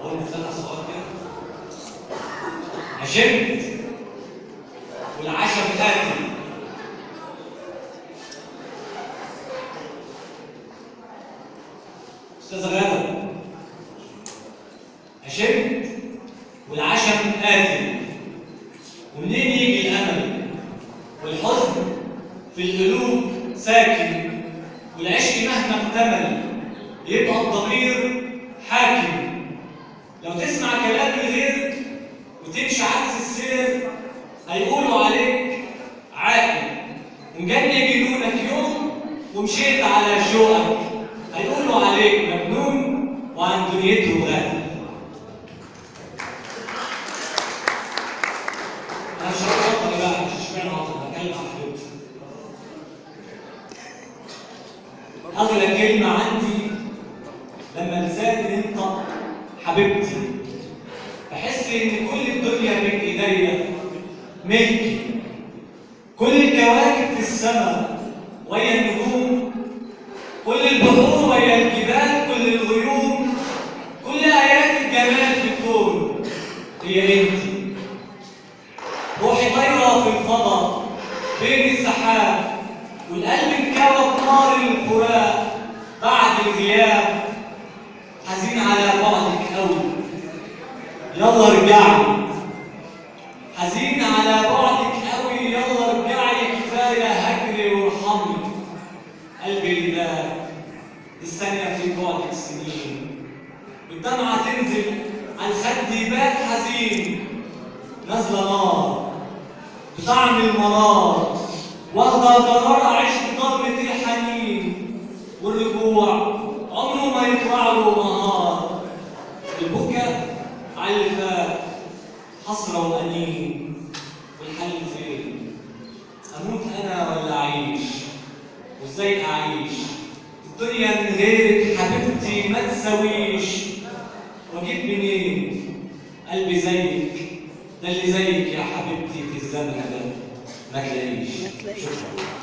أول ما فتح صغير كده عشمت والعشم آتي. أستاذة غادة، عشمت والعشم آتي، ومنين يجي الأمل والحزن في القلوب ساكن، والعشق مهما اكتمل يبقى الضمير حاكم. لو تسمع كلام الغير وتمشي عكس السير هيقولوا عليك عاقل، ومجني جنونك يوم ومشيت على شوقك هيقولوا عليك مجنون وعن دنيته غافل. انا مش هقول بقى، مش اشمعنى عطل، هتكلم عن حبيبتي. اغلى كلمه عندي لما لساني ينطق حبيبتي، بحس ان كل الدنيا بين ايديا ملكي، كل الكواكب في السماء ويا النجوم، كل البحور ويا الجبال، كل الغيوم، كل ايات الجمال في الكون هي انتي. روحي طايره في الفضاء بين السحاب، والقلب انكوى بنار الفراق بعد الغياب، حزين على بعدك قوي يلا ارجعي، حزين على بعدك قوي يلا ارجعي، كفايه هجري وارحمي قلبي اللي مات الثانيه في بعدك سنين، والدمعه تنزل على الخد يبات حزين، نازله نار بطعم المرار، واخده قرار اعيش بضربه الحنين، والرجوع عمره ما يطلع له نهار، البكاء على اللي فات حسره وانين، والحل فين؟ اموت انا ولا اعيش؟ وازاي اعيش؟ الدنيا من غيرك حبيبتي ما تساويش، واجيب منين قلبي زيك؟ ده اللي زيك يا حبيبتي في الزمن ده ما تلاقيش. شكرا.